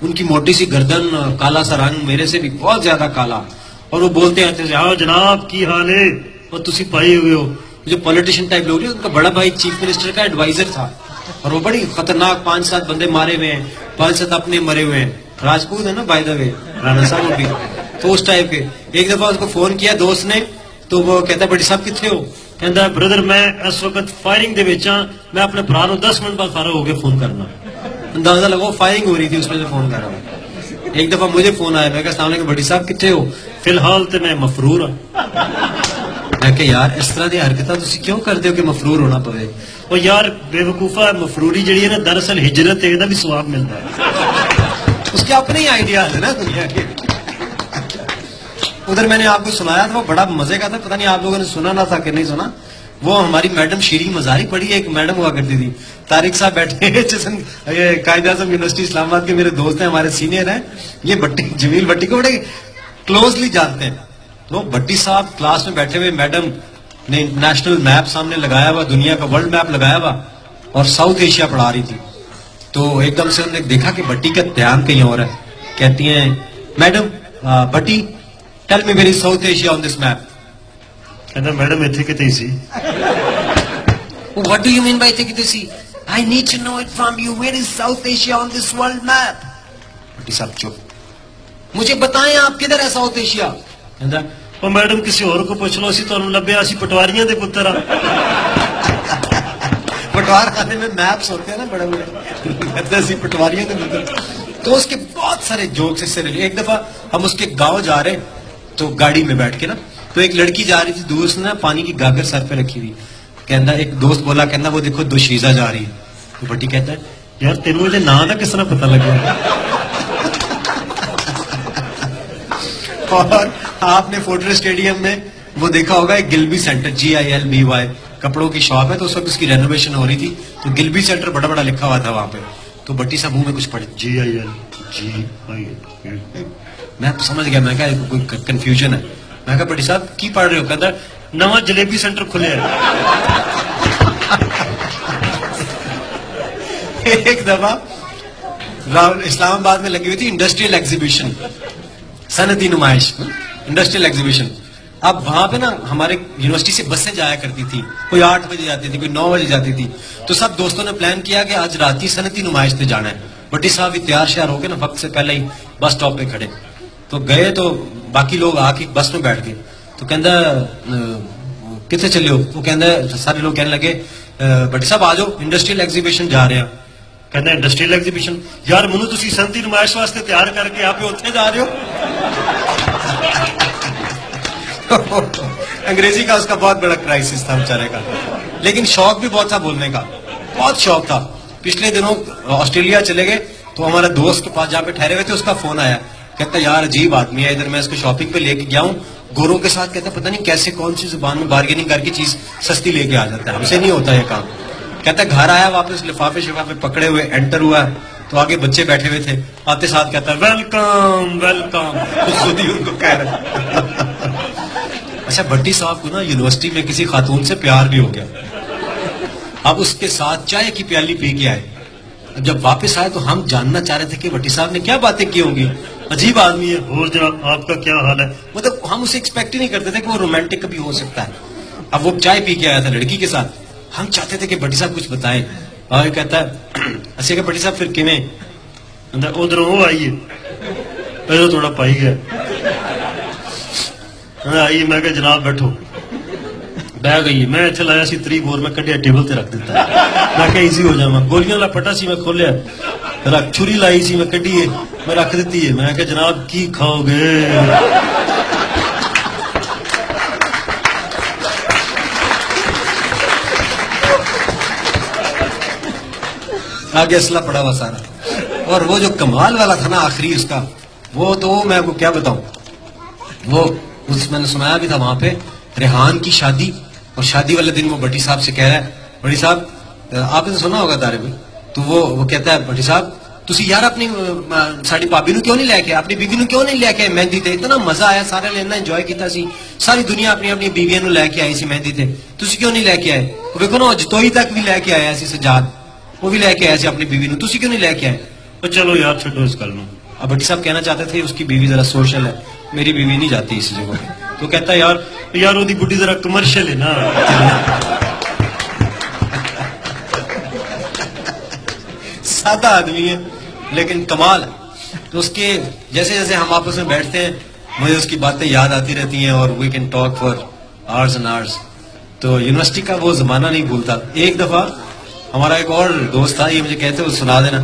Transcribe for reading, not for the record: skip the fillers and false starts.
ان کی موٹی سی گردن، کالا سا رنگ، میرے سے بھی بہت زیادہ کالا، اور وہ بولتے ہیں ہاں جناب کی حال ہے اور تسی پائے ہوئے ہو. جو پولیٹیشین ٹائپ لوگ ہیں ان کا بڑا بھائی چیف منسٹر کا ایڈوائزر تھا، اور وہ بڑی خطرناک 5-7 بندے مارے ہوئے ہیں، 5-7 اپنے مرے ہوئے ہیں. راجپوت ہے نا بائی دا وے رانا صاحب بھی، تو اس ٹائپ کے. ایک دفعہ اس کو فون کیا دوست نے، تو وہ کہتا ہے بڑی صاحب کتنے ہو؟ کہتا ہے بردر میں اس وقت فائرنگ دے وچ ہاں، میں اپنے بھرا نو 10 منٹ بعد فارغ ہو کے فون کرنا. اندازہ لگو فائرنگ ہو رہی تھی، اس میں سے فون کر رہا ہوں. ایک دفعہ مجھے فون آیا، میں کہا السلام علیکم بڑی صاحب کتنے ہو؟ فی الحال تو میں مفرور ہوں. میں کہ یار اس طرح دی حرکتاں تسی کیوں کرتے ہو کہ مفرور ہونا پوے؟ وہ یار بے وقوفا مفروری جڑی ہے نا دراصل ہجرت ہے، بھی ثواب ملتا ہے. اس کے اپنے ہی آئیڈیاز ہے نا دنیا کے. ادھر میں نے آپ کو سنایا تھا، وہ بڑا مزے کا تھا، پتہ نہیں آپ لوگوں نے سنا نہ تھا کہ نہیں سنا. وہ ہماری میڈم شیریں مزاری پڑھی ہے، ایک میڈم ہوا کرتی تھی. طارق صاحب بیٹھے ہیں قائد اعظم یونیورسٹی اسلام آباد کے، میرے دوست ہیں، ہمارے سینئر ہیں. یہ بھٹی جمیل بھٹی کو بڑے کلوزلی جانتے ہیں. تو بھٹی صاحب کلاس میں بیٹھے ہوئے، میڈم نے نیشنل میپ سامنے لگایا ہوا، دنیا کا ورلڈ میپ لگایا ہوا، اور ساؤتھ ایشیا پڑھا رہی تھی. تو ایک دم سے انہوں نے دیکھا کہ بھٹی کا دھیان کہیں اور ہے. کہتی ہیں madam Bhatti tell me where is south Asia on this map. کہتا میڈم اتنے کتنے سی. What do you mean by اتنے کتنے سی؟ I need to know it from you. Where is South Asia on this world map? بھٹی صاحب چپ، مجھے بتائیں آپ کدھر ہے ساؤتھ ایشیا. کہتا وہ میڈم کسی اور کو پوچھ لو، اسی تو لبیا اسی پٹواریاں دے پتر آ. پٹوار خانے میں میپس ہوتے ہیں نا بڑے بڑے، اسی پٹواریاں دے پتر. تو اس کے بہت سارے جوکس اس سے رہے. ایک دفعہ ہم اس کے گاؤں جا رہے تو گاڑی میں بیٹھ کے نا، تو ایک لڑکی جا رہی تھی دور سے نا، پانی کی گاگر سر پہ رکھی ہوئی. کہنا ایک دوست بولا، کہنا وہ دیکھو دوشیزہ جا رہی ہے. تو بھٹی کہتا ہے یار تینوں یہ نام کا کس طرح پتہ لگا. اور آپ نے فورٹر اسٹیڈیم میں وہ دیکھا ہوگا ایک گلبی سینٹر GILBY کپڑوں کی شاپ ہے، تو اس وقت اس کی رینوویشن ہو رہی تھی، تو گلبی سینٹر بڑا بڑا لکھا ہوا تھا وہاں پہ. تو بھٹی صاحب منہ میں کچھ پڑھے GIL. میں سمجھ گیا، میں کہا کوئی کنفیوژن ہے. میں کہا بھٹی صاحب کی پڑھ رہے ہو؟ کہتا نواں جلیبی سینٹر کھلے ہے. ایک دفعہ اسلام آباد میں لگی ہوئی تھی انڈسٹریل ایگزیبیشن، صنعتی نمائش، انڈسٹریل ایگزیبیشن. اب وہاں پہ نا ہمارے یونیورسٹی سے بسیں جایا کرتی تھی، کوئی 8 بجے جاتی تھی، کوئی 9 بجے جاتی تھی. تو سب دوستوں نے پلان کیا کہ آج رات ہی صنعتی نمائش پہ جانا ہے. بھٹی صاحب بھی تیار شیار ہو کے نا وقت سے پہلے ہی بس سٹاپ پہ کھڑے. تو گئے تو باقی لوگ آ کے بس میں بیٹھ گئے. تو کہندا کتنے چلے ہو؟ وہ کہندا سارے لوگ کہنے لگے بھٹی صاحب آ جاؤ انڈسٹریل ایگزیبیشن جا رہے ہیں. کہنا انڈسٹریل ایگزیبیشن یار منو تسی صنعتی نمائش واسطے تیار کر کے آپ اتنے جا رہے ہو. انگریزی کا اس کا بہت بڑا کرائسس تھا بیچارے کا، لیکن شوق بھی بہت تھا بولنے کا، بہت شوق تھا. پچھلے دنوں آسٹریلیا چلے گئے تو ہمارا دوست کے پاس جہاں پہ ٹھہرے ہوئے تھے اس کا فون آیا. کہتا یار عجیب آدمی ہے، ادھر میں اس کو شاپنگ پہ لے کے گیا ہوں گوروں کے ساتھ. کہتا پتہ نہیں کیسے کون سی زبان میں بارگیننگ کر کے چیز سستی لے کے آ جاتا ہے، ہم سے نہیں ہوتا یہ کام. کہتا گھر آیا واپس لفافے شفافے پکڑے ہوئے انٹر ہوا ہے، تو آگے بچے بیٹھے ہوئے تھے. آتے ساتھ کہتا ہے ویلکم ویلکم، خود ہی ان کو کہہ رہے. اچھا بھٹی صاحب کو نا یونیورسٹی میں کسی خاتون سے پیار بھی ہو گیا. اب اس کے ساتھ چائے کی پیالی پی کے آئے. جب واپس آئے تو ہم جاننا چاہ رہے تھے کہ بھٹی صاحب نے کیا باتیں کی ہوں گی. عجیب آدمی ہے. اور جناب آپ کا کیا حال ہے؟ مطلب ہم اسے ایکسپیکٹ ہی نہیں کرتے تھے کہ وہ رومانٹک بھی ہو سکتا ہے. اب وہ چائے پی کے آیا تھا لڑکی کے ساتھ. ہم چاہتے تھے کہ بھٹی صاحب کچھ بتائیں. اور کہتا ہے اچھا کہ بھٹی صاحب پھر کیویں؟ ادھر وہ آئیے پہلے تھوڑا پائی گیا آئیے. میں کہ جناب بیٹھو. بہ گئی. میں اتنے لایا سی 3 بور میں کڈیا ٹیبل تے رکھ دیتا. میں کہ ایزی ہو جاواں. گولیاں والا پٹا سی میں کھولیا، چھری لائی سی میں کڈی میں رکھ دیتی ہے. میں کہ جناب کی کھاؤ گے؟ آگے اسلحہ پڑا ہوا سارا. اور وہ جو کمال والا تھا نا آخری اس کا، وہ تو میں آپ کو کیا بتاؤں. وہ میں نے سنایا بھی تھا وہاں پہ ریحان کی شادی، اور شادی والے دن وہ بھٹی صاحب سے کہہ رہا ہے بھٹی صاحب آپ نے سنا ہوگا تارے میں. تو وہ کہتا ہے بھٹی صاحب تسی یار اپنی ساڑی بابی نو کیوں نہیں لے کے، اپنی بیوی نو کیوں نہیں لے کے مہندی تے؟ اتنا مزہ آیا، سارے لینا انجوائے کیتا سی، ساری دنیا اپنی اپنی بیویاں نو لے کے آئی سی مہندی تے، تسی کیوں نہیں لے کے آئے؟ وہ دیکھو نا جتوئی تک بھی لے کے آیا سی سجاد، وہ بھی لے کے آیا سی اپنی بیوی نو، تسی کیوں نہیں لے کے آئے؟ تو چلو یار چھٹو اس کل نو. اب بھٹی صاحب کہنا چاہتے تھے اس کی بیوی ذرا سوشل ہے, میری بیوی نہیں جاتی اسی جگہ پہ. تو کہتا ہے یار وہ بڈی ذرا کمرشل ہے نا. سادہ آدمی ہے لیکن کمال ہے. تو اس کے جیسے جیسے ہم آپس میں بیٹھتے ہیں مجھے اس کی باتیں یاد آتی رہتی ہیں اور we can talk for hours and hours. تو یونیورسٹی کا وہ زمانہ نہیں بھولتا. ایک دفعہ ہمارا ایک اور دوست تھا, یہ مجھے کہتے وہ سنا دینا.